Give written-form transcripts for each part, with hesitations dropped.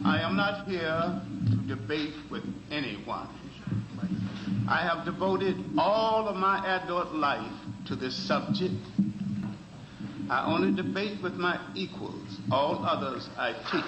I am not here to debate with anyone. I have devoted all of my adult life to this subject. I only debate with my equals. All others I teach.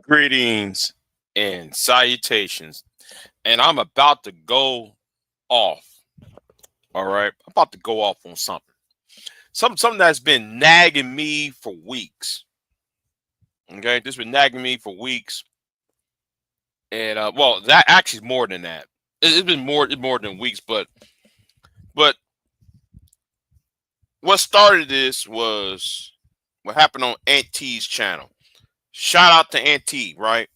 Greetings and salutations. And I'm about to go off. All right. I'm about to go off on something. Something that's been nagging me for weeks. Okay. This has been nagging me for weeks. And well, that actually is more than that. It's been more than weeks, but what started this was what happened on Auntie's channel. Shout out to Auntie, right?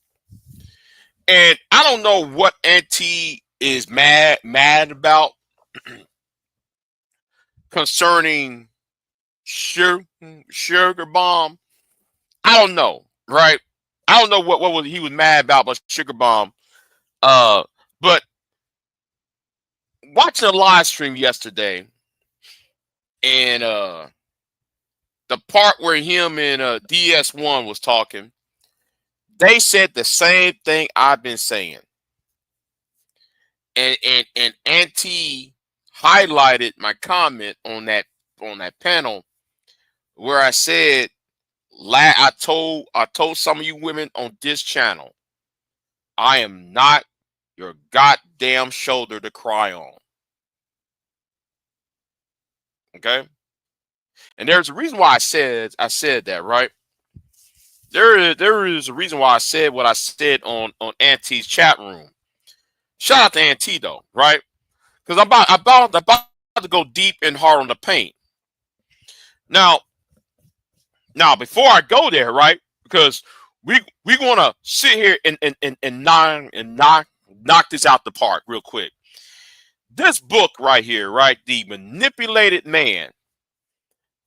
And I don't know what Auntie is mad about concerning sugar bomb. I don't know, right? I don't know what was he was mad about, but sugar bomb. But watching a live stream yesterday, and the part where him and DS1 was talking, they said the same thing I've been saying, and Auntie highlighted my comment on that panel where I said, I told some of you women on this channel, I am not your goddamn shoulder to cry on. Okay? And there's a reason why I said that, right? There is a reason why I said what I said on Auntie's chat room. Shout out to Auntie though, right? Because I'm about to go deep and hard on the paint. Now before I go there, right? Because we gonna sit here and knock this out the park real quick. This book right here, right? The Manipulated Man.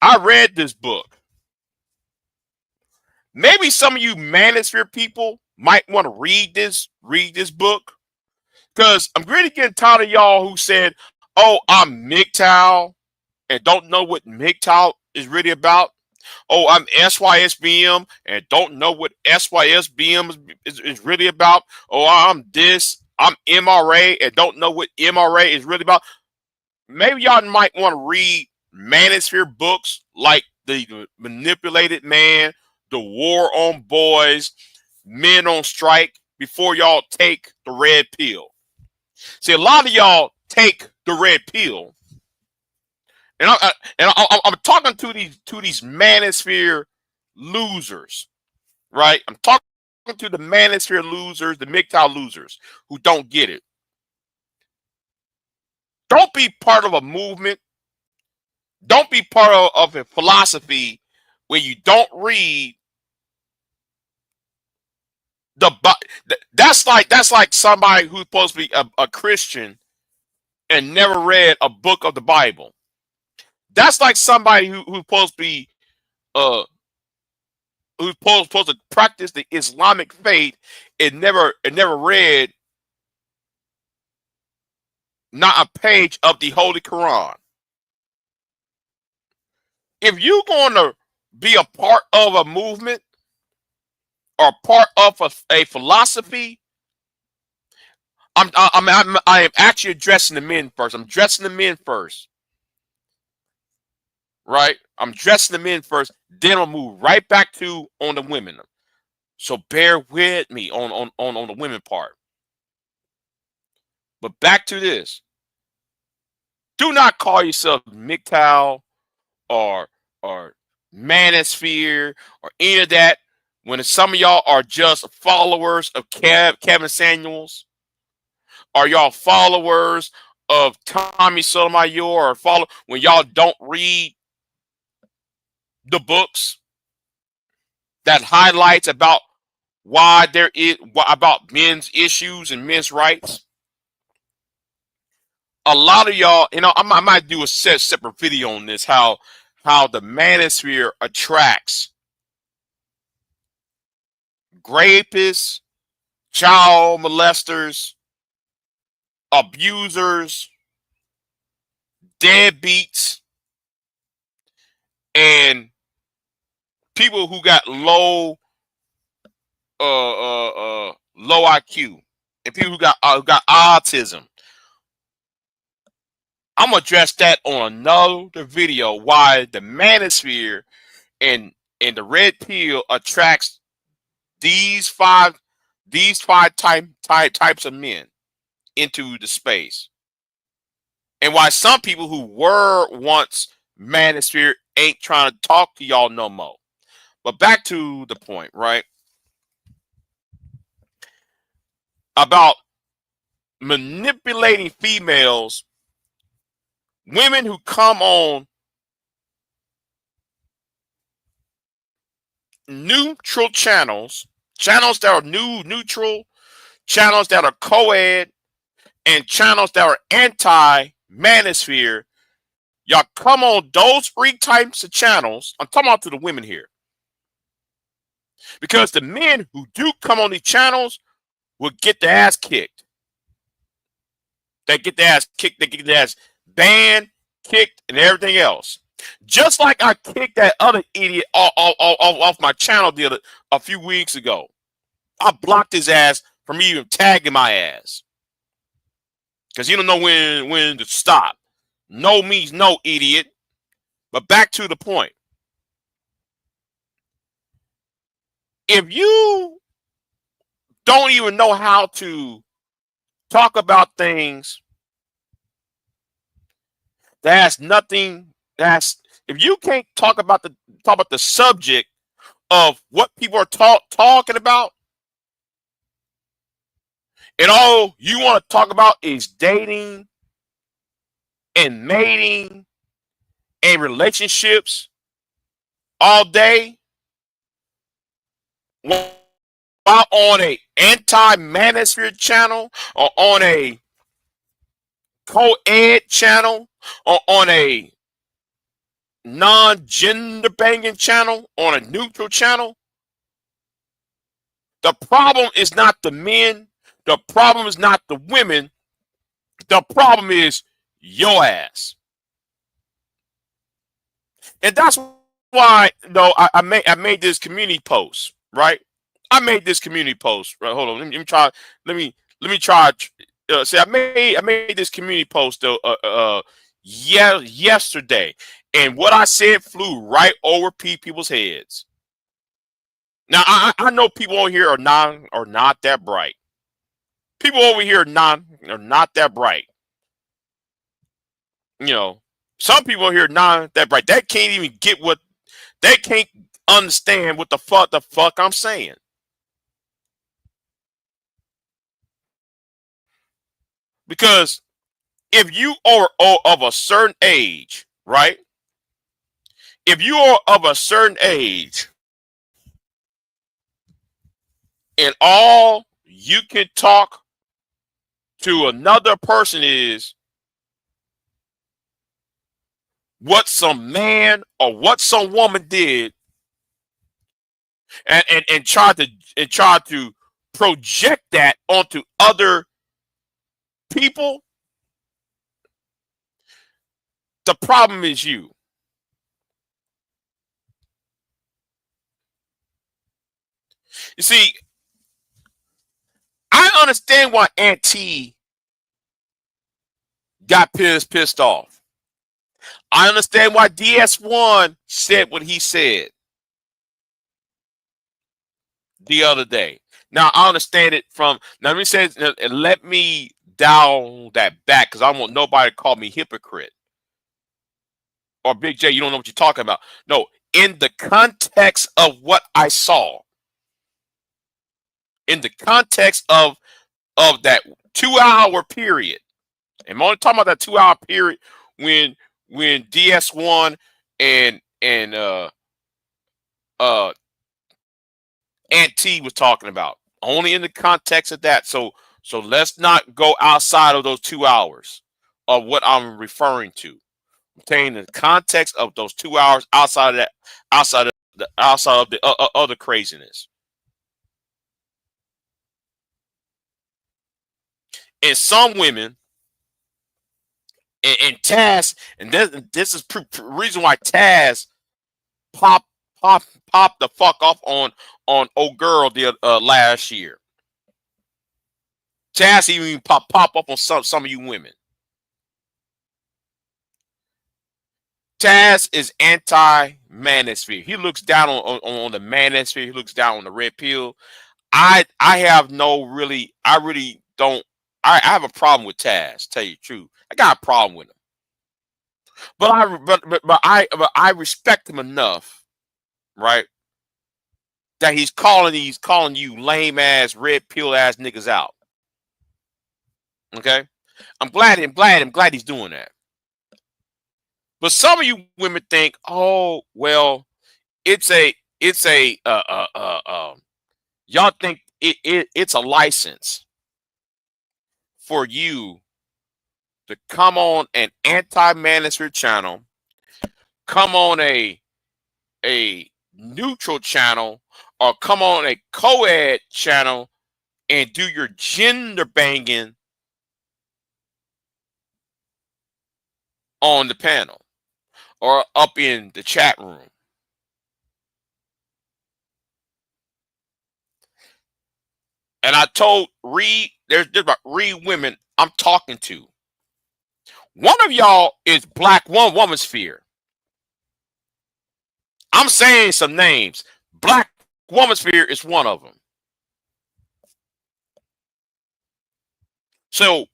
I read this book. Maybe some of you Manosphere people might want to read this book. Because I'm really getting tired of y'all who said, oh, I'm MGTOW and don't know what MGTOW is really about. Oh, I'm SYSBM and don't know what SYSBM is really about. Oh, I'm this. I'm MRA and don't know what MRA is really about. maybe y'all might want to read Manosphere books like The Manipulated Man, The War on Boys, Men on Strike before y'all take the red pill. See, a lot of y'all take the red pill, and I'm talking to these Manosphere losers, right? I'm talking to the Manosphere losers, the MGTOW losers who don't get it. Don't be part of a movement. Don't be part of a philosophy where you don't read the. That's like somebody who's supposed to be a Christian and never read a book of the Bible. That's like somebody who's supposed to be uh who's supposed to practice the Islamic faith and never read not a page of the Holy Quran. If you're going to be a part of a movement or part of a philosophy, I am actually addressing the men first. I'm addressing the men first, right? I'm addressing the men first. Then I'll move right back to on the women. So bear with me on the women part. But back to this. Do not call yourself MGTOW or Manosphere or any of that when some of y'all are just followers of Kevin Samuels. Are y'all followers of Tommy Sotomayor or follow when y'all don't read the books that highlights about why there is about men's issues and men's rights? A lot of y'all, I might do a separate video on this, how the Manosphere attracts rapists, child molesters, abusers, deadbeats, and people who got low IQ, and people who got autism. I'm gonna address that on another video. Why the Manosphere and the red pill attracts these five types of men into the space, and why some people who were once Manosphere ain't trying to talk to y'all no more. But back to the point, right? About manipulating females, women who come on neutral channels that are neutral, channels that are co-ed, and channels that are anti-Manosphere. Y'all come on those three types of channels. I'm talking about to the women here. Because the men who do come on these channels will get their ass kicked. They get their ass kicked, they get their ass banned, kicked, and everything else. Just like I kicked that other idiot off my channel a few weeks ago. I blocked his ass from even tagging my ass. Because he don't know when to stop. No means no, idiot. But back to the point. If you don't even know how to talk about things if you can't talk about the subject of what people are talking about, and all you want to talk about is dating and mating and relationships all day, while on a anti-Manosphere channel or on a co-ed channel or on a non-gender banging channel, on a neutral channel, the problem is not the men. The problem is not the women. The problem is your ass. And that's why, I made this community post, right? I made this community post, right? Hold on, let me try. Let me try. See, I made this community post though, yesterday, and what I said flew right over people's heads. Now I know people over here are not that bright. People over here are not that bright. You know, some people over here are not that bright. They can't even get what they can't understand what the fuck I'm saying. Because if you are of a certain age, right? If you are of a certain age, and all you can talk to another person is what some man or what some woman did, and try to project that onto other people, the problem is you. You see, I understand why Auntie got pissed off. I understand why DS1 said what he said the other day. Now I understand it from now. Let me say, and let me dial that back because I don't want nobody to call me hypocrite or Big J. You don't know what you're talking about. No, in the context of what I saw, in the context of that 2 hour period, and I'm only talking about that 2 hour period when DS1 and Aunt T was talking about. Only in the context of that. So let's not go outside of those 2 hours of what I'm referring to. I'm saying the context of those 2 hours outside of that, outside of the other craziness. And some women and Taz, and this is reason why Taz pop pop the fuck off on old girl the last year. Taz even pop up on some of you women. Taz is anti-manosphere. He looks down on the manosphere. He looks down on the red pill. I have no really. I really don't. I have a problem with Taz. Tell you the truth, I got a problem with him. But I respect him enough, right? That he's calling you lame ass red pill ass niggas out. Okay, I'm glad he's doing that. But some of you women think, oh well, it's a y'all think it's a license for you to come on an anti-manosphere channel, come on a neutral channel, or come on a co-ed channel and do your gender banging on the panel or up in the chat room. And I told Reed, there's about Reed women I'm talking to. One of y'all is Black Womansphere. I'm saying some names. Black Womansphere is one of them. So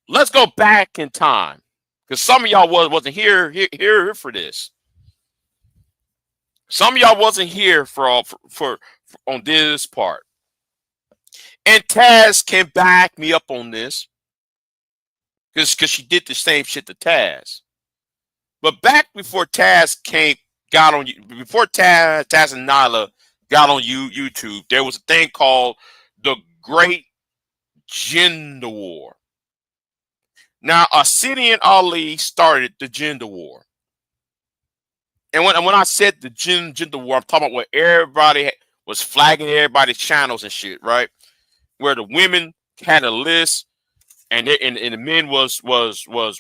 let's go back in time, because some of y'all wasn't here for this. Some of y'all wasn't here for on this part. And Taz can back me up on this, because she did the same shit to Taz. But back before Taz got on, before Taz and Nyla got on YouTube, there was a thing called the Great Gender War. Now, Arsenio Ali started the gender war. And when I said the gender war, I'm talking about where everybody was flagging everybody's channels and shit, right? Where the women had a list, and the men was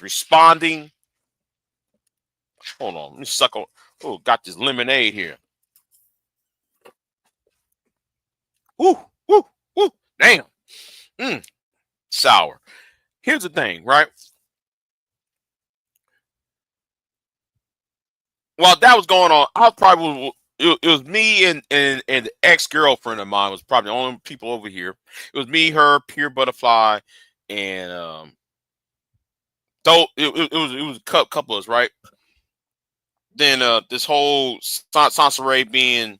responding. Hold on, let me suck on. Oh, got this lemonade here. Woo, woo, woo. Damn. Sour. Here's the thing, right? while that was going on, I was probably it was me and the ex-girlfriend of mine was probably the only people over here. It was me, her, Pure Butterfly, and though it was a couple of us, right? Then this whole Sansa being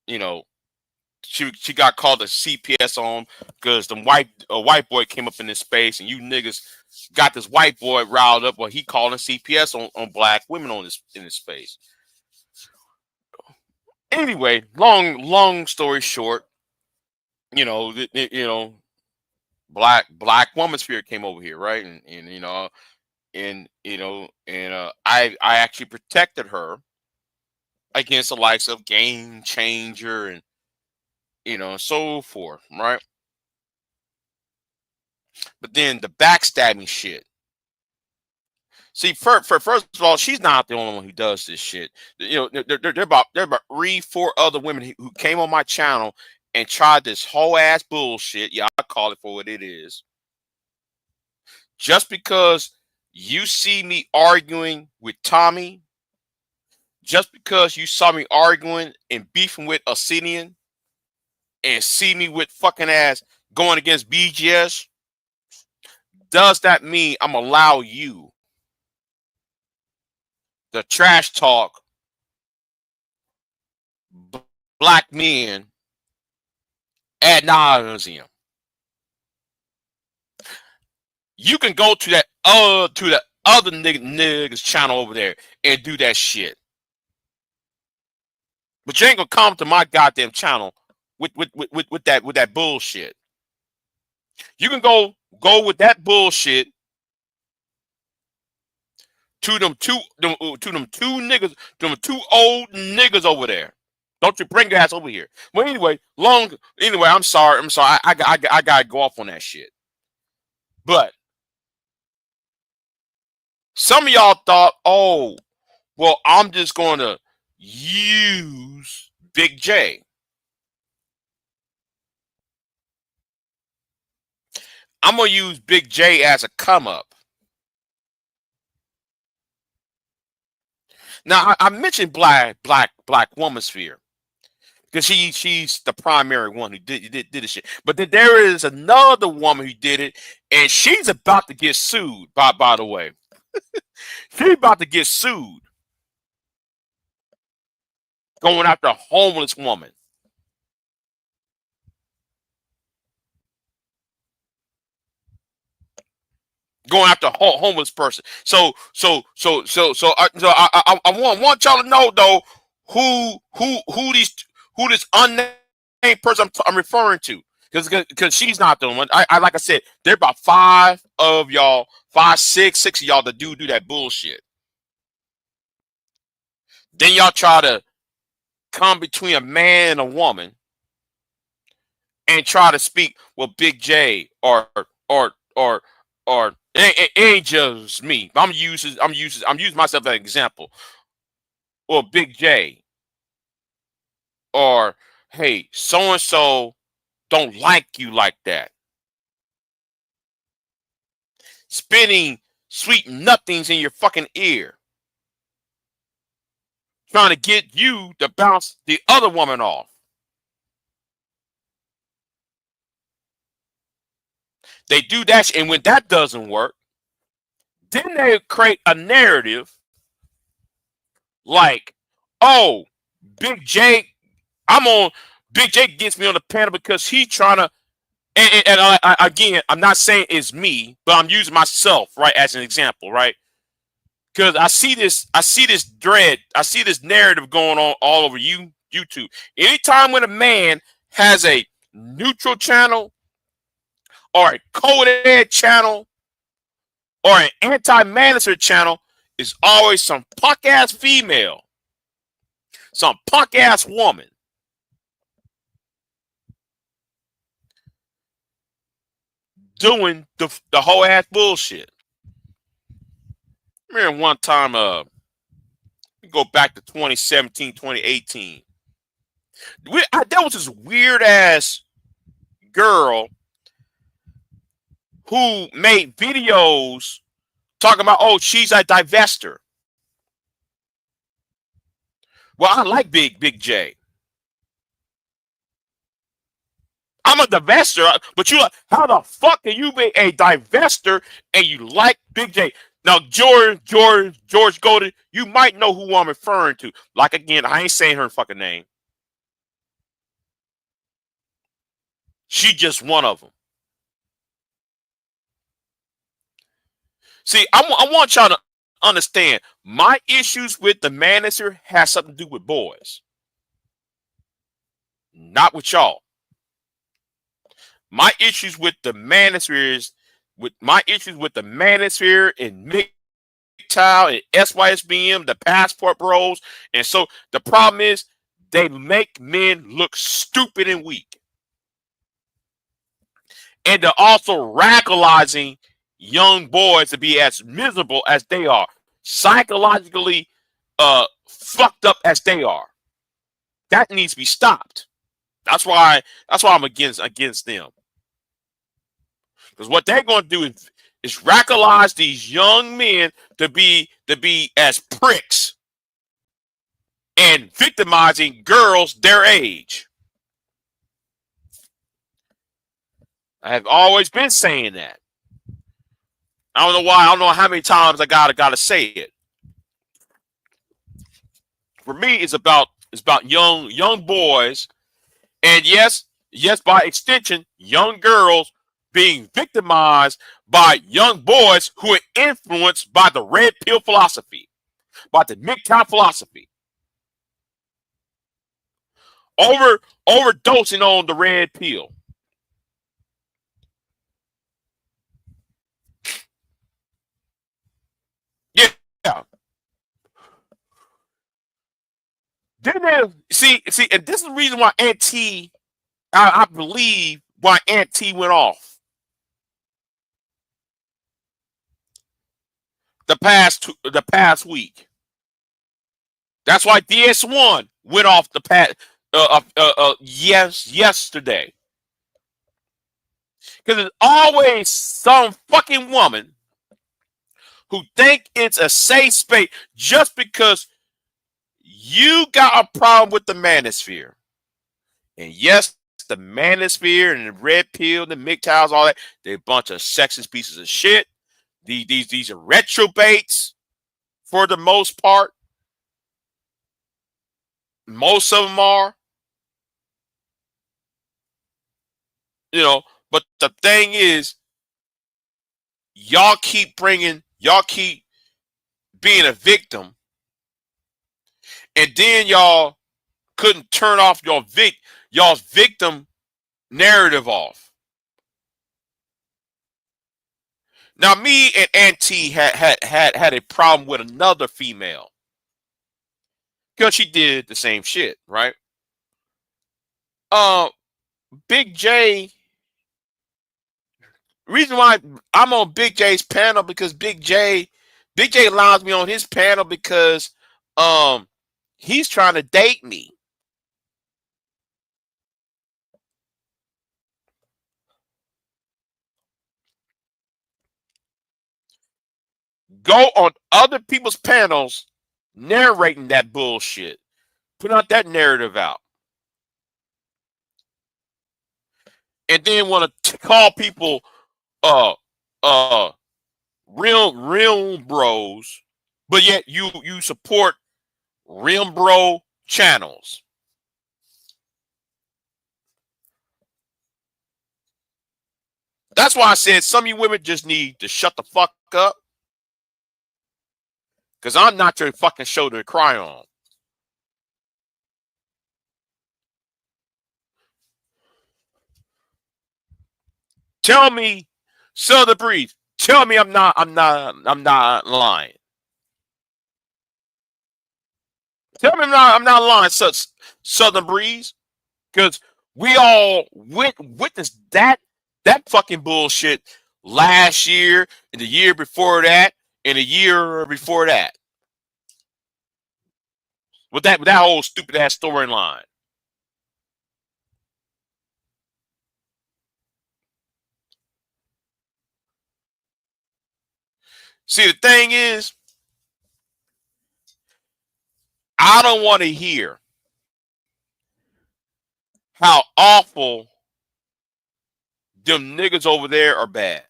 you know, she got called a CPS on because the white boy came up in this space and you niggas got this white boy riled up. Well, he calling CPS on black women on this in this space. Anyway, long story short, black woman spirit came over here, right? And I actually protected her against the likes of Game Changer and so forth, right? But then the backstabbing shit. See, first of all, she's not the only one who does this shit. There about 3-4 other women who came on my channel and tried this whole ass bullshit. Yeah, I call it for what it is. Just because you see me arguing with Tommy, just because you saw me arguing and beefing with Asinian, and see me with fucking ass going against BGS, does that mean I'm allow you the trash talk black men ad nauseum? You can go to that other niggas channel over there and do that shit, but you ain't gonna come to my goddamn channel with that bullshit. You can go with that bullshit to them two niggas, them two old niggas over there. Don't you bring your ass over here. Well, anyway, I'm sorry. I gotta go off on that shit. But some of y'all thought, oh, well, I'm just gonna use Big J. I'm gonna use Big J as a come up. Now I mentioned black woman sphere because she's the primary one who did this shit. But then there is another woman who did it, and she's about to get sued. By the way, she's about to get sued, going after a homeless woman. Going after a homeless person. So I want y'all to know though who this unnamed person I'm referring to, because she's not the one. I like I said, there are about 5 of y'all, 6 of y'all that do that bullshit. Then y'all try to come between a man and a woman and try to speak with Big J or it ain't just me. I'm using myself as an example. Or Big J. Or hey, so and so don't like you like that. Spitting sweet nothings in your fucking ear. Trying to get you to bounce the other woman off. They do that, and when that doesn't work, then they create a narrative like, oh, Big J, Big J gets me on the panel because he's trying to, and again, I'm not saying it's me, but I'm using myself, right, as an example, right? Because I see this narrative going on all over YouTube. Anytime when a man has a neutral channel or a code-ed channel or an anti-manosphere channel, is always some punk-ass female, some punk-ass woman doing the whole ass bullshit. I remember one time, go back to 2017, 2018. There was this weird ass girl who made videos talking about, oh, she's a divester. Well, I like Big J. I'm a divester, but you, how the fuck can you be a divester and you like Big J? Now, George Golden, you might know who I'm referring to. Like, again, I ain't saying her fucking name. She just one of them. See, I want y'all to understand my issues with the manager has something to do with boys, not with y'all. My issues with the manosphere is with my issues with the manosphere and MGTOW and SYSBM, the passport bros, and so the problem is they make men look stupid and weak, and they're also radicalizing young boys to be as miserable as they are, psychologically fucked up as they are. That needs to be stopped. That's why I'm against them. Because what they're going to do is radicalize these young men to be as pricks and victimizing girls their age. I have always been saying that. I don't know why. I don't know how many times I gotta say it. For me, it's about young boys, and yes, by extension, young girls being victimized by young boys who are influenced by the red pill philosophy, by the MGTOW philosophy, overdosing on the red pill. Yeah. Then they see, and this is the reason why I believe why Anti went off the past week. That's why DS1 went off the past yesterday. Because there's always some fucking woman who think it's a safe space just because you got a problem with the manosphere. And yes, the manosphere and the red pill, the MGTOWs, all that, they're a bunch of sexist pieces of shit. These are retrobates for the most part. Most of them are, you know. But the thing is, y'all keep being a victim, and then y'all couldn't turn off y'all's victim narrative off. Now, me and Auntie had a problem with another female because she did the same shit, right? Uh, Big J. Reason why I'm on Big J's panel because Big J allows me on his panel because um he's trying to date me. Go on other people's panels narrating that bullshit. Put out that narrative out. And then want to call people uh uh real bros, but yet you support real bro channels. That's why I said some of you women just need to shut the fuck up. Because I'm not your fucking shoulder to cry on. Tell me, Southern Breeze. Tell me I'm not lying. Tell me I'm not lying, Southern Breeze. Because we all witnessed that fucking bullshit last year and the year before that and the year before that. With that whole stupid ass storyline. See, the thing is, I don't want to hear how awful them niggas over there are bad.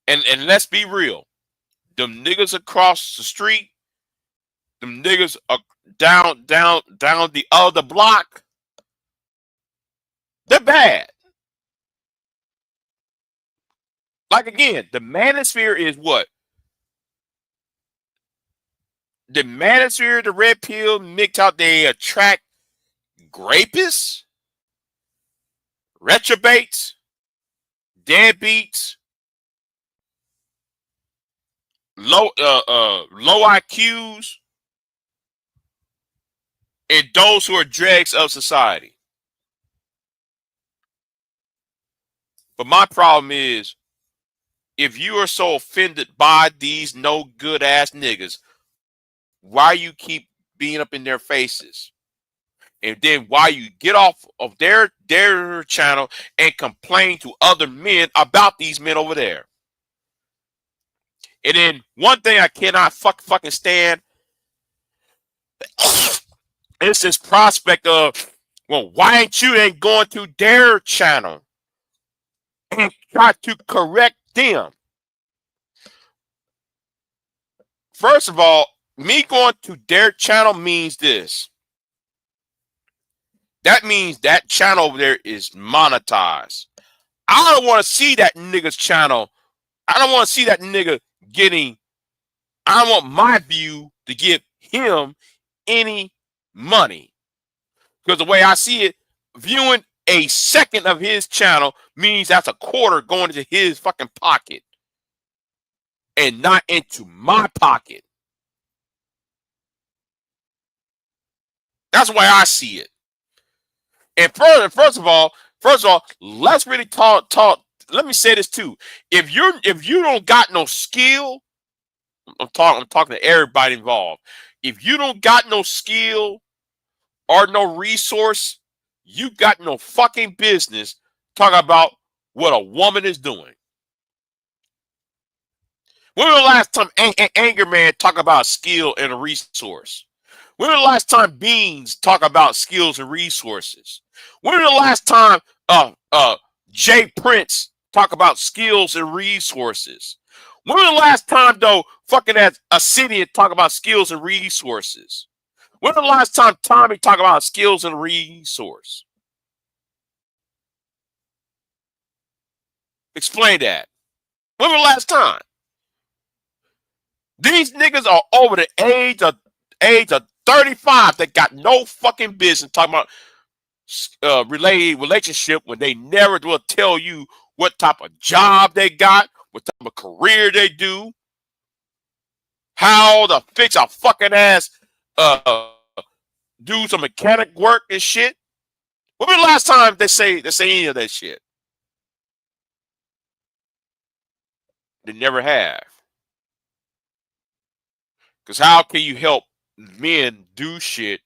And let's be real. Them niggas across the street, them niggas are down the other block, they're bad. Like again, the manosphere is what? The manosphere, the red pill mixed out, they attract grapists, retrobates, deadbeats, low IQs, and those who are dregs of society. But my problem is, if you are so offended by these no good ass niggas, why you keep being up in their faces? And then why you get off of their channel and complain to other men about these men over there? And then one thing I cannot fucking stand is this prospect of, well, why ain't you going to their channel and try to correct them? First of all, me going to their channel means this. That means that channel over there is monetized. I don't want to see that nigga's channel. I don't want to see that nigga getting, I don't want my view to give him any money. Because the way I see it, viewing a second of his channel means that's a quarter going into his fucking pocket and not into my pocket. That's the way I see it. And first of all, let's really talk. Let me say this too. If you don't got no skill, I'm talking to everybody involved. If you don't got no skill or no resource, you got no fucking business talking about what a woman is doing. When was the last time Anger Man talk about skill and a resource? When was the last time Beans talk about skills and resources? When was the last time Jay Prince talk about skills and resources? When was the last time though fucking as Obsidian talk about skills and resources? When was the last time Tommy talk about skills and resource? Explain that. When was the last time? These niggas are over the age of 35 that got no fucking business talking about relationship when they never will tell you what type of job they got, what type of career they do, how to fix a fucking ass, do some mechanic work and shit. When was the last time they say any of that shit? They never have. Because how can you help men do shit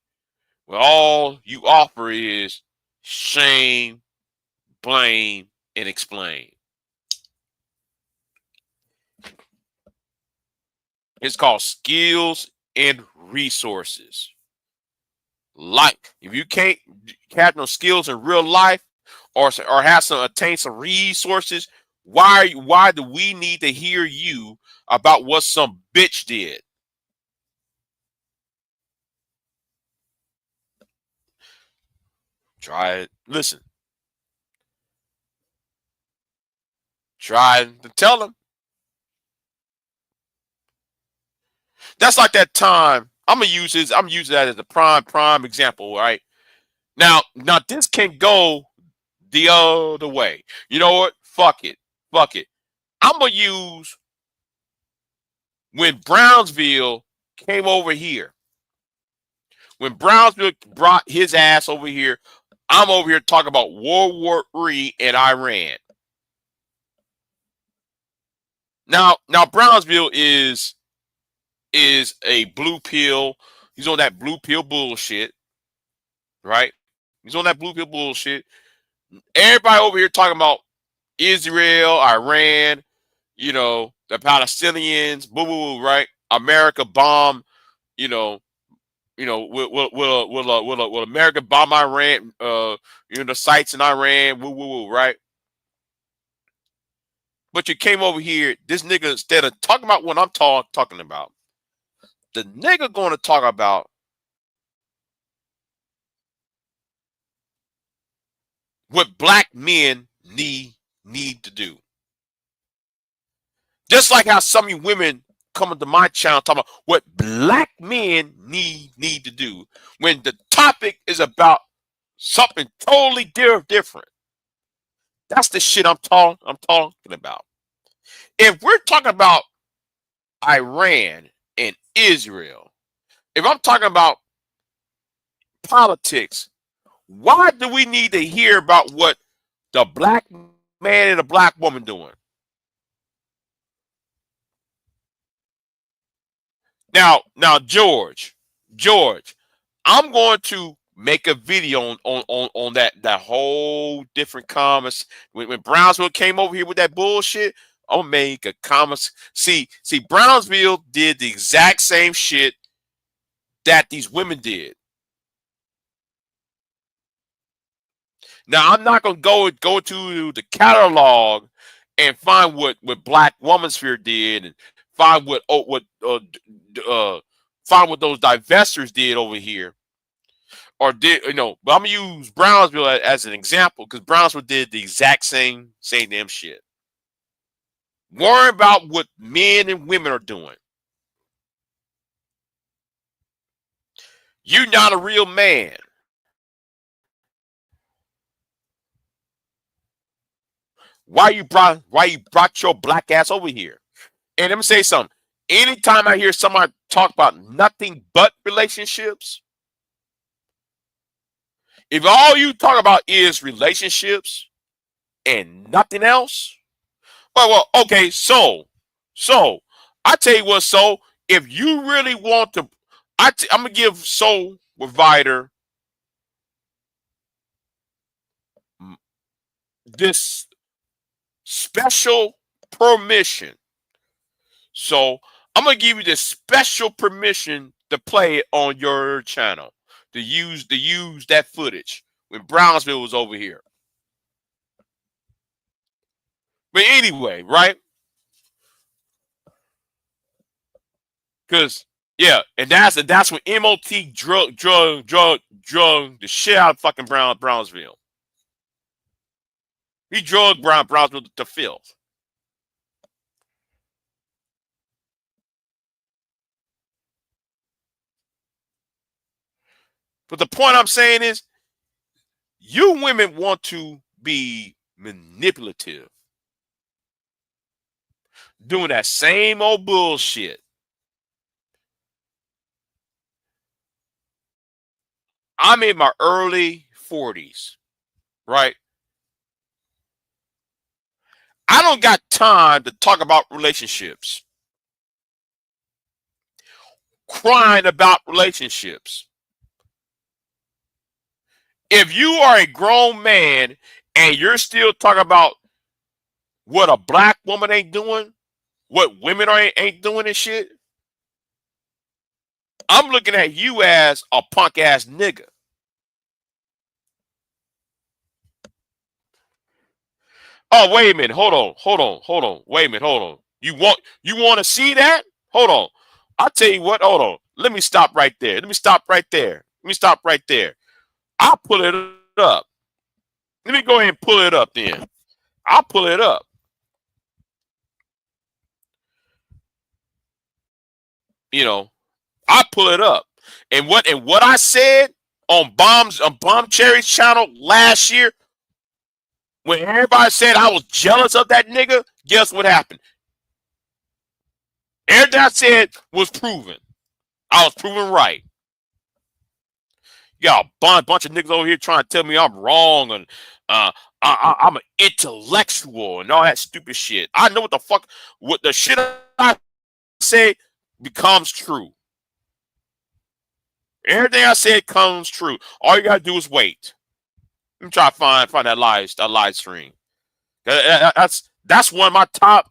when all you offer is shame, blame, and explain? It's called skills and resources. Like, if you can't have no skills in real life or have some attain some resources, why do we need to hear you about what some bitch did? Try it. Listen. Try to tell them. That's like that time. I'm using that as a prime example, right? Now this can go the other way. You know what? Fuck it. I'm gonna use when Brownsville came over here. When Brownsville brought his ass over here, I'm over here talking about World War III and Iran. Now Brownsville is a blue pill. He's on that blue pill bullshit, right? He's on that blue pill bullshit. Everybody over here talking about Israel, Iran, the Palestinians, boo, right? America bomb, will America bomb Iran, the sites in Iran, woo, woo, woo, right? But you came over here, this nigga, instead of talking about what I'm talking about, the nigga going to talk about what black men need to do. Just like how some of you women coming to my channel talking about what black men need to do, when the topic is about something totally different. That's the shit I'm talking about. If we're talking about Iran and Israel, if I'm talking about politics, why do we need to hear about what the black man and the black woman doing? Now, George, I'm going to make a video on that whole different comments. When Brownsville came over here with that bullshit, I'll make a comment. See, Brownsville did the exact same shit that these women did. Now, I'm not gonna go to the catalog and find what Black Womansphere did, and find what find what those divestors did over here, or did But I'm gonna use Brownsville as an example, because Brownsville did the exact same damn shit. Worry about what men and women are doing. You're not a real man. Why you brought your black ass over here? And let me say something. Anytime I hear somebody talk about nothing but relationships, if all you talk about is relationships and nothing else, well, okay, so I tell you what, so if you really want to, I'm gonna give Soul Provider this special permission. So I'm gonna give you this special permission to play it on your channel, to use that footage when Brownsville was over here. But anyway, right? Because yeah, and that's when MOT drug the shit out of fucking Brownsville. He drugged Brownsville to filth. But the point I'm saying is, you women want to be manipulative, doing that same old bullshit. I'm in my early 40s, right? I don't got time to talk about relationships, crying about relationships. If you are a grown man and you're still talking about what a black woman ain't doing, what women ain't doing and shit, I'm looking at you as a punk ass nigga. Oh, wait a minute. Hold on. Wait a minute. Hold on. You want to see that? Hold on. I'll tell you what. Hold on. Let me stop right there. I'll pull it up. Let me go ahead and pull it up then. I'll pull it up. I'll pull it up. And what I said on Bomb Cherry's channel last year, when everybody said I was jealous of that nigga, guess what happened? Everything I said was proven. I was proven right. Y'all bunch of niggas over here trying to tell me I'm wrong and I'm an intellectual and all that stupid shit. I know what the shit I say becomes true. Everything I said comes true. All you gotta do is wait. Let me try to find that live stream. That's one of my top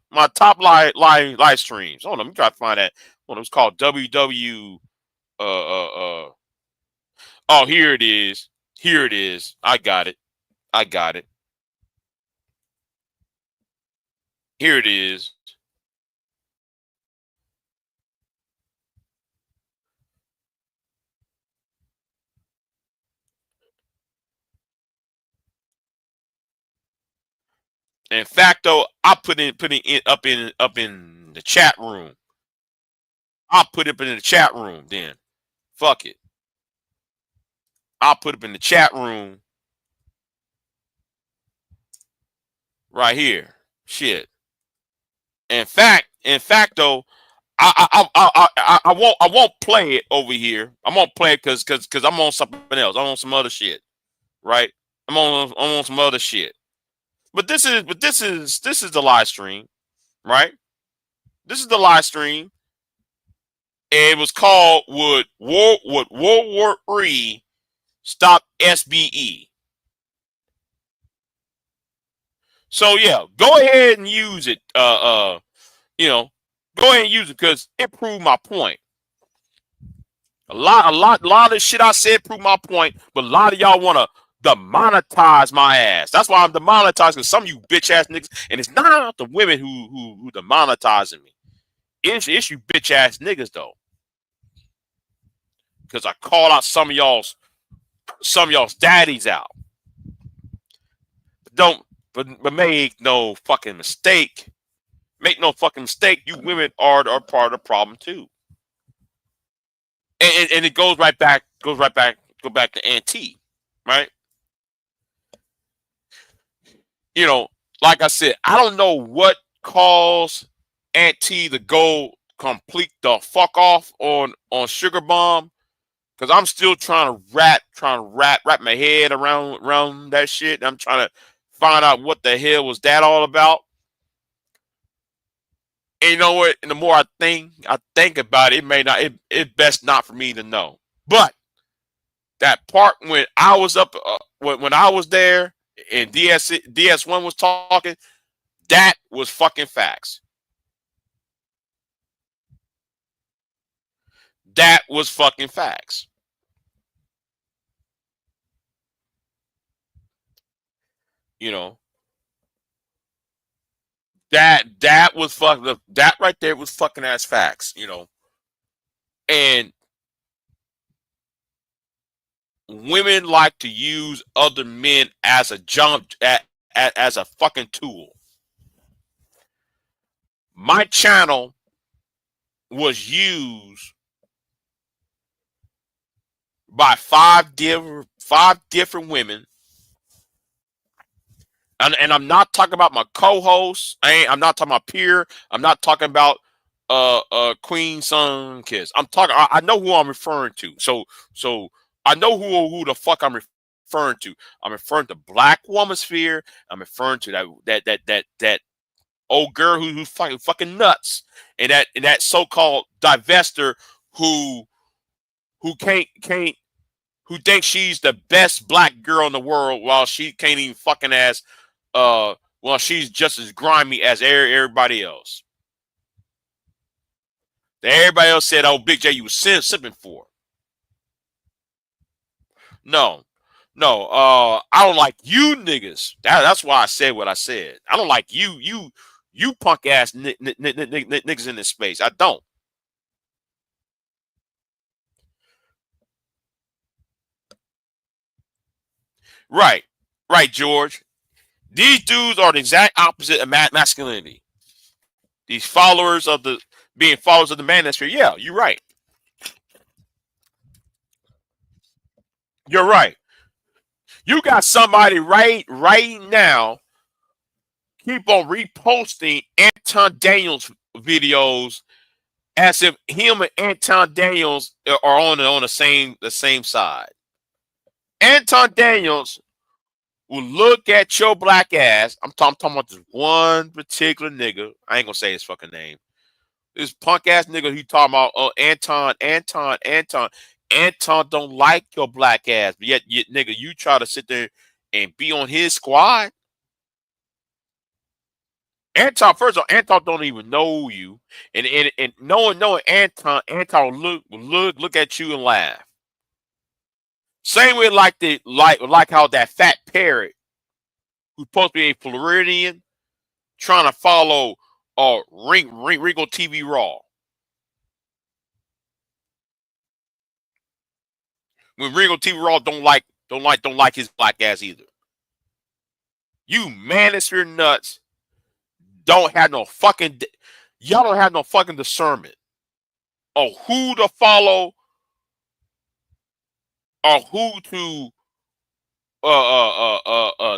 live streams. Hold on, let me try to find that. Well, it was called WW. Oh, here it is. Here it is. I got it. I got it. Here it is. In fact, though, I putting it up in the chat room. I'll put it in the chat room then. Fuck it. I'll put it in the chat room right here. Shit. In fact, though, I won't play it over here. I won't play it because I'm on something else. I'm on some other shit, right? I'm on some other shit. But this is the live stream, right? This is the live stream. And it was called Would World War III Stop SBE? So yeah, go ahead and use it. You know, go ahead and use it because it proved my point. A lot of shit I said proved my point, but a lot of y'all want to demonetize my ass. That's why I'm demonetized, because some of you bitch ass niggas, and it's not the women who demonetizing me. It's you bitch ass niggas though, because I call out some of y'all's daddies out. But make no fucking mistake. Make no fucking mistake. You women are part of the problem too. And it goes back to Anti, right? You know, like I said, I don't know what caused Anti to go complete the fuck off on Sugar Bomb, because I'm still trying to wrap my head around that shit. I'm trying to find out what the hell was that all about. And you know what? And the more I think about it, it may not. It best not for me to know. But that part when I was up, when I was there, and DS1 was talking, that was fucking facts. That was fucking facts. You know, that was fucking, that right there was fucking ass facts. You know, and women like to use other men as a as a fucking tool. My channel was used by five different women, and I'm not talking about my co-host. I'm not talking about peer. I'm not talking about Queen Sun Kiss. I'm talking. I know who I'm referring to. So I know who the fuck I'm referring to. I'm referring to Black Womansphere. I'm referring to that old girl who's fucking nuts, and that so-called divester who can't who thinks she's the best black girl in the world, while she can't even fucking ass. Well, she's just as grimy as everybody else. Everybody else said, "Oh, Big J, you was simping for." No, no. I don't like you niggas. That's why I said what I said. I don't like you punk ass niggas in this space. I don't. Right, right, George. These dudes are the exact opposite of masculinity. These followers of the being followers of the manosphere. Yeah, you're right. You're right. You got somebody right now keep on reposting Anton Daniels videos as if him and Anton Daniels are on the same side. Anton Daniels will look at your black ass. I'm talking about this one particular nigga. I ain't gonna say his fucking name. This punk ass nigga he talking about, Anton. Anton don't like your black ass, but yet nigga, you try to sit there and be on his squad. Anton, first of all, Anton don't even know you, and knowing Anton look at you and laugh. Same way like how that fat parrot who's supposed to be a Floridian trying to follow Ringo TV Raw. When Ringo TV Raw don't like his black ass either. You manosphere nuts don't have no fucking y'all don't have no fucking discernment of who to follow or who to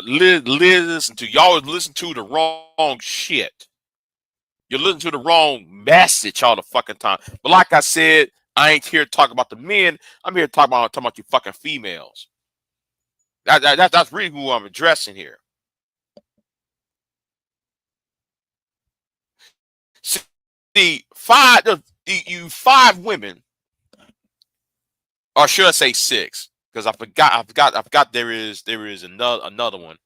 listen to. Y'all listen to the wrong shit. You're listening to the wrong message all the fucking time. But like I said, I ain't here to talk about the men. I'm here to talk about you fucking females. That's really who I'm addressing here. See, you five women, or should I say six? Because I forgot there is another one.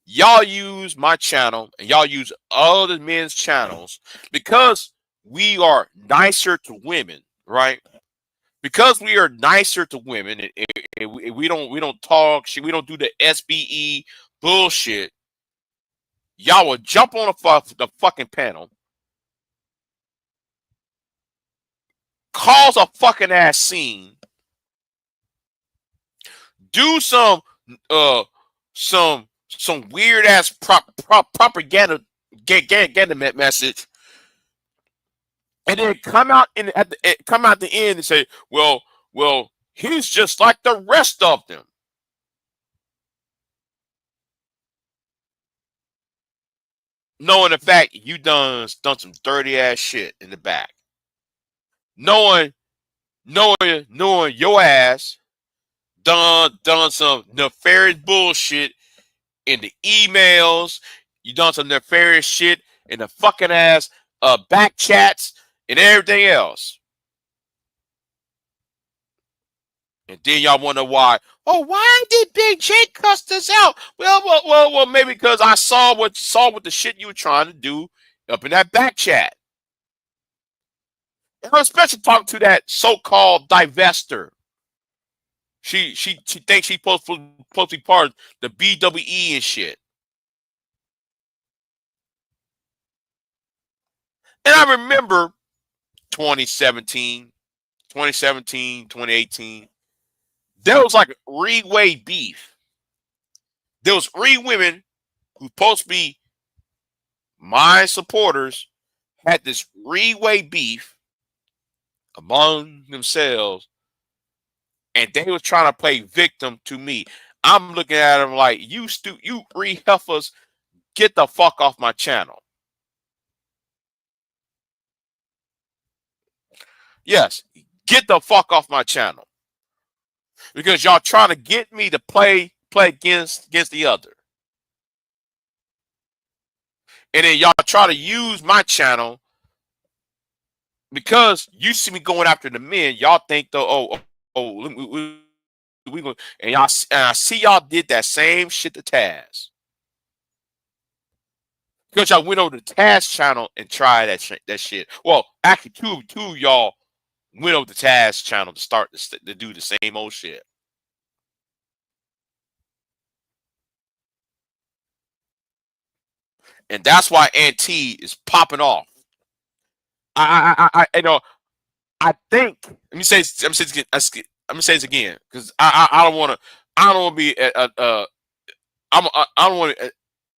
Y'all use my channel and y'all use other men's channels because we are nicer to women, right? Because we are nicer to women and we don't talk shit, we don't do the SBE bullshit. Y'all will jump on the fucking panel, cause a fucking ass scene, do some weird ass propaganda message, and then come out at the end and say, well, he's just like the rest of them. Knowing the fact you done some dirty ass shit in the back. Knowing your ass done some nefarious bullshit in the emails. You done some nefarious shit in the fucking ass back chats and everything else. And then y'all wonder why. Oh, why did Big J cuss us out? Well, maybe because I saw what the shit you were trying to do up in that back chat. And I'm especially talking to that so-called divester. She thinks she's supposed to be part of the BWE and shit. And I remember 2017, 2018, there was like three-way beef. There was three women who supposed to be my supporters had this three-way beef among themselves, and they was trying to play victim to me. I'm looking at them like, you three heifers, get the fuck off my channel. Yes, get the fuck off my channel. Because y'all trying to get me to play against the other. And then y'all try to use my channel because you see me going after the men. Y'all think though, we go, and I see y'all did that same shit to Taz. Because y'all went over to Taz channel and tried that shit. Well, actually, two of y'all went over to Taz channel to start to do the same old shit. And that's why Anti is popping off. I think. Let me say this again because I don't want to be I'm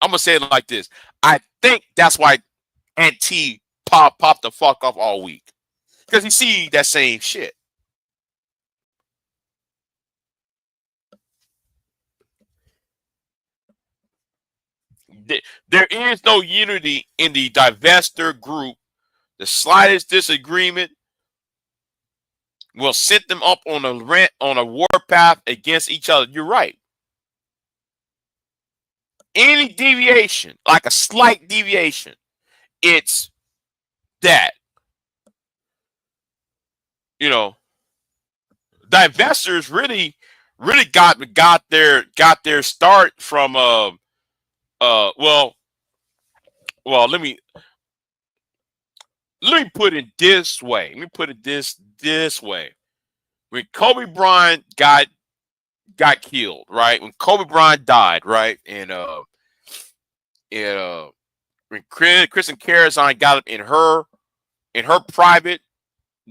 gonna say it like this. I think that's why Anti popped the fuck off all week because he see that same shit. There is no unity in the divester group. The slightest disagreement will set them up on a warpath against each other. You're right. Any deviation, like a slight deviation, it's that. You know, divestors really got their start from well, well, let me put it this way. Let me put it this way. When Kobe Bryant got killed, right? When Kobe Bryant died, right? And when Kristen Karazan got up in her private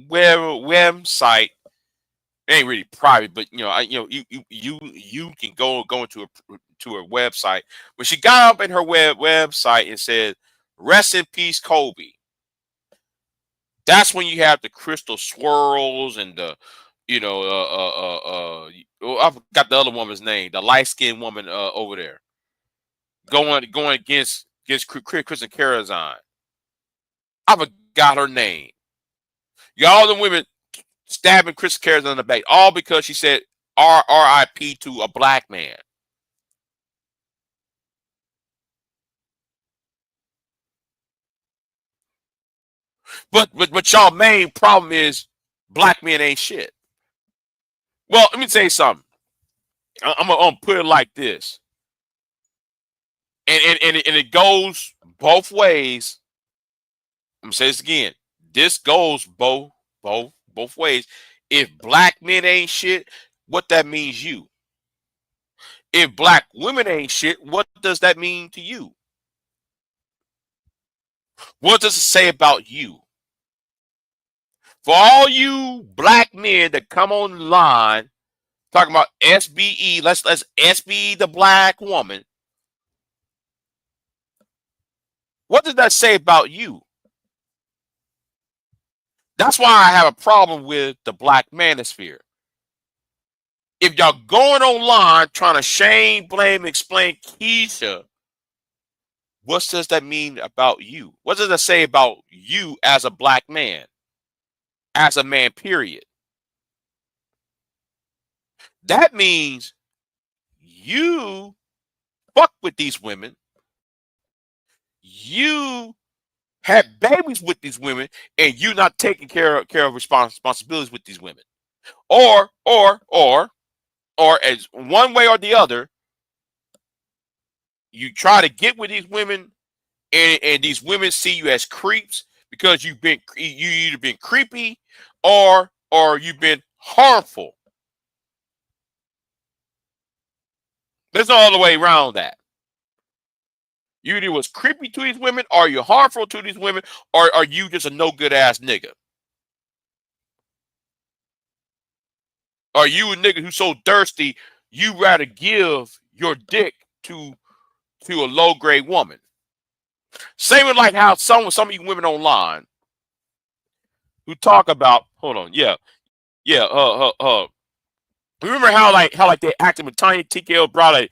website, it ain't really private, but you can go into to her website. When she got up in her website and said, "Rest in peace, Kobe." That's when you have the crystal swirls and the, I forgot the other woman's name, the light skinned woman over there going against Kristen Karazan. I forgot her name. You got all the women stabbing Kristen Karazan in the back, all because she said R.I.P. to a black man. But y'all main problem is black men ain't shit. Well, let me tell you something. I'm gonna put it like this, and it goes both ways. I'm gonna say this again. This goes both ways. If black men ain't shit, what that means you. If black women ain't shit, what does that mean to you? What does it say about you? For all you black men that come online talking about SBE, let's SBE the black woman. What does that say about you? That's why I have a problem with the black manosphere. If y'all going online trying to shame, blame, explain Keisha, what does that mean about you? What does that say about you as a black man? As a man, period. That means you fuck with these women. You had babies with these women, and you not taking care of responsibilities with these women. Or as one way or the other, you try to get with these women, and these women see you as creeps because you either been creepy or you've been harmful. There's no other way around that. You either was creepy to these women, or you're harmful to these women, or are you just a no good ass nigga? Are you a nigga who's so thirsty you rather give your dick to a low grade woman? Same with like how some of you women online who talk about, hold on, yeah, remember how they acted with Tiny TKO brought a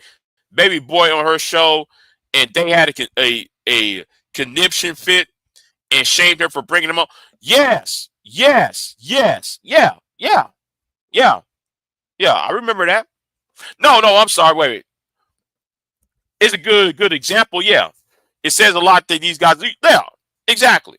baby boy on her show, and they had a conniption fit and shamed her for bringing him up. Yes, yeah, yeah. I remember that. No, I'm sorry. Wait. It's a good example. Yeah, it says a lot that these guys do. Yeah, exactly.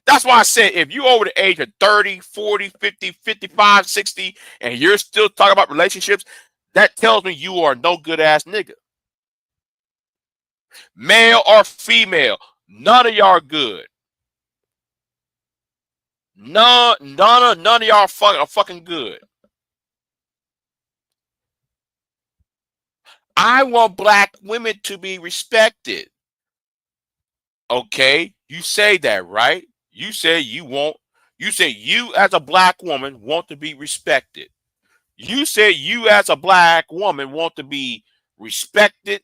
That's why I said if you over the age of 30, 40, 50, 55, 60, and you're still talking about relationships, that tells me you are no good ass nigga. Male or female, none of y'all are good. None of y'all are fucking good. I want black women to be respected. Okay, you say that, right? You say you as a black woman want to be respected. You say you as a black woman want to be respected.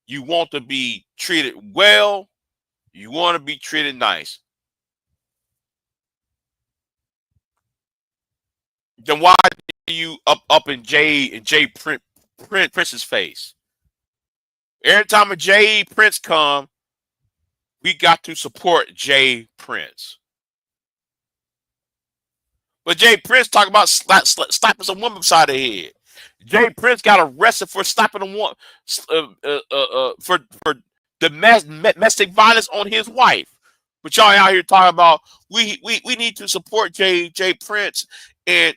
You want to be treated well. You want to be treated nice. Then why do you up in Jay Prince's face? Every time a Jay Prince come, we got to support Jay Prince. But Jay Prince talking about slapping some woman beside the head. Jay Prince got arrested for slapping a woman for domestic violence on his wife. But y'all out here talking about we need to support Jay Prince, and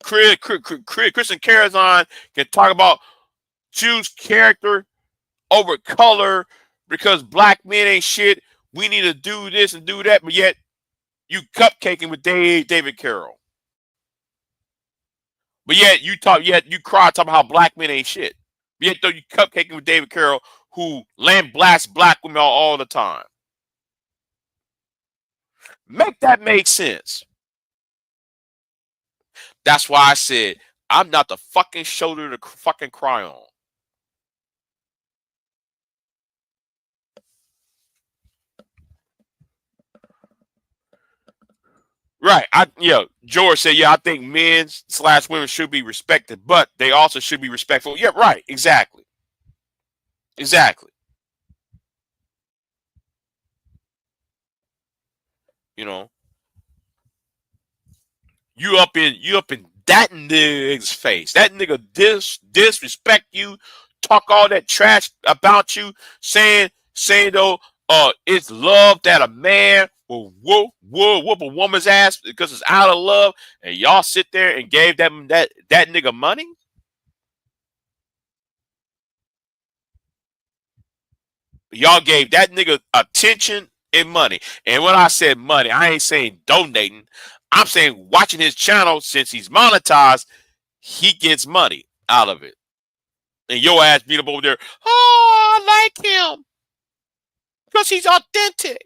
Christian Carazon can talk about choose character over color because black men ain't shit. We need to do this and do that, but yet you cupcaking with David Carroll. But yet you cry talking about how black men ain't shit. But yet though you cupcaking with David Carroll, who blasts black women all the time. Make that make sense. That's why I said I'm not the fucking shoulder to fucking cry on. Right. George said, I think men / women should be respected, but they also should be respectful. Yeah, right. Exactly. You know, you up in that nigga's face. That nigga disrespect you, talk all that trash about you, saying though, it's love that a man will whoop a woman's ass because it's out of love, and y'all sit there and gave that nigga money. Y'all gave that nigga attention and money. And when I said money, I ain't saying donating. I'm saying watching his channel, since he's monetized, he gets money out of it. And your ass beat up over there, oh, I like him because he's authentic.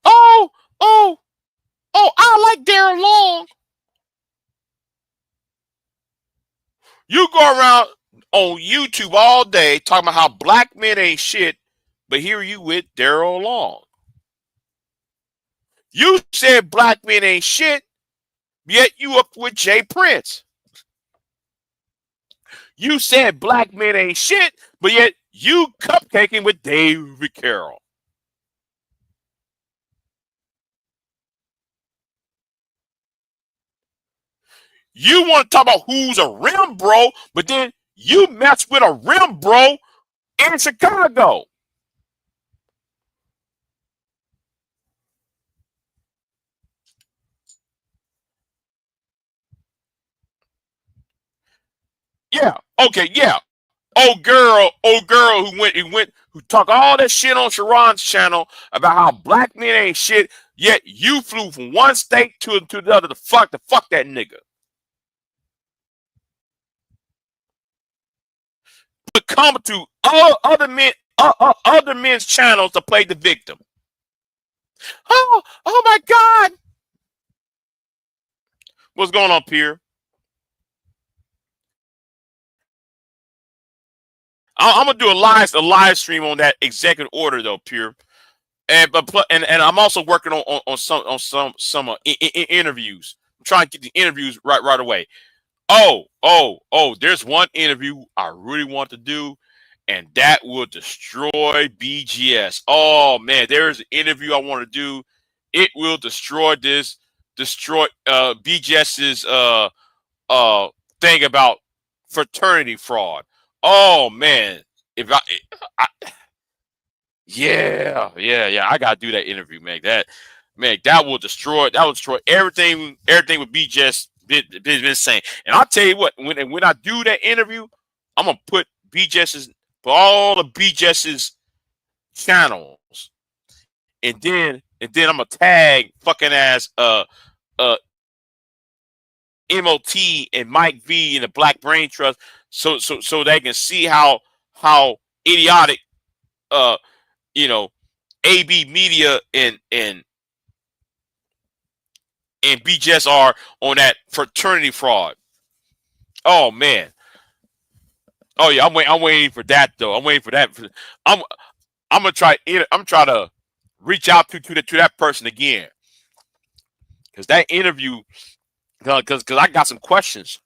Oh, I like Darren Long. You go around on YouTube all day talking about how black men ain't shit, but here you with Daryl Long. You said black men ain't shit, yet you up with Jay Prince. You said black men ain't shit, but yet you cupcaking with David Carroll. You want to talk about who's a rim bro, but then you mess with a rim bro in Chicago. Yeah. Okay. Yeah. Old girl who talk all that shit on Sharon's channel about how black men ain't shit, yet you flew from one state to the other to fuck that nigga. But come to all other men's channels to play the victim. Oh my God. What's going on, Pierre? I'm gonna do a live stream on that executive order though, Pierre. And I'm also working on some interviews. I'm trying to get the interviews right away. There's one interview I really want to do, and that will destroy BGS. Oh man, there's an interview I want to do. It will destroy BGS's thing about fraternity fraud. Oh man, if I yeah, I gotta do that interview, man. That will destroy everything with BGS been saying. And I'll tell you what, when I do that interview, I'm gonna put all the BGS's channels, and then I'm gonna tag fucking ass MOT and Mike V and the Black Brain Trust, so they can see how idiotic AB Media and BGS are on that fraternity fraud. Oh man. Oh yeah, I'm waiting for that though. I'm waiting for that. I'm gonna try. I'm trying to reach out to that person again, because that interview, because I got some questions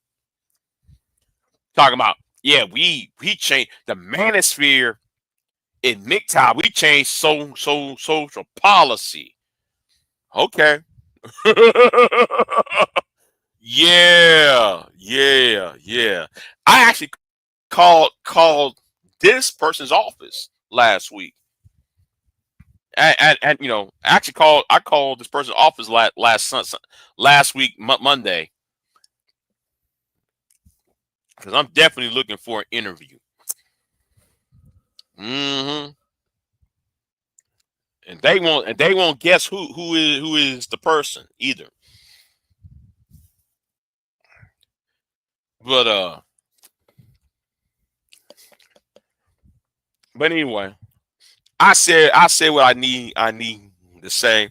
talking about. Yeah, we changed the manosphere in MGTOW. We changed social policy. Okay. Yeah. I actually called this person's office last week. And you know, I called this person office last week Monday, because I'm definitely looking for an interview. Mm-hmm. And they won't guess who is the person either. But anyway, I said what I need to say,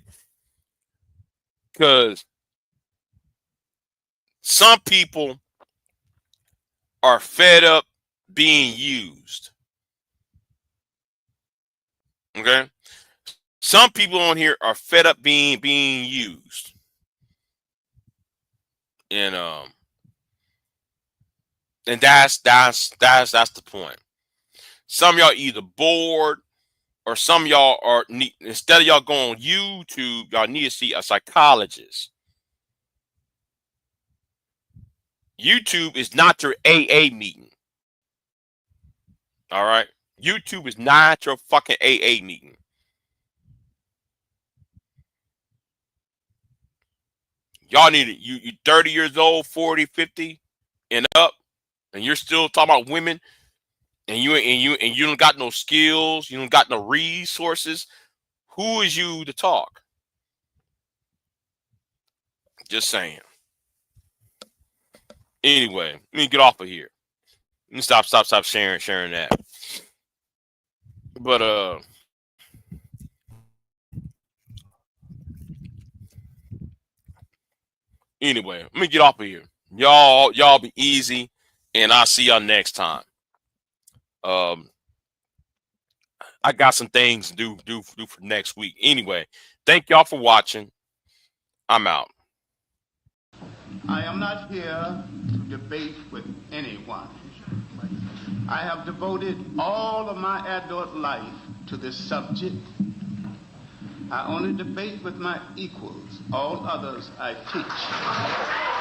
because some people are fed up being used. Okay? Some people on here are fed up being used. And that's the point. Some of y'all either bored, or some of y'all are instead of y'all going on YouTube, y'all need to see a psychologist. YouTube is not your AA meeting. All right? YouTube is not your fucking AA meeting. Y'all need it. You 30 years old, 40, 50 and up, and you're still talking about women, and you don't got no skills, you don't got no resources. Who is you to talk? Just saying. Anyway, let me get off of here. Let me stop sharing that. But anyway, let me get off of here. Y'all be easy, and I'll see y'all next time. I got some things to do for next week. Anyway, thank y'all for watching. I'm out. I am not here to debate with anyone. I have devoted all of my adult life to this subject. I only debate with my equals. All others I teach.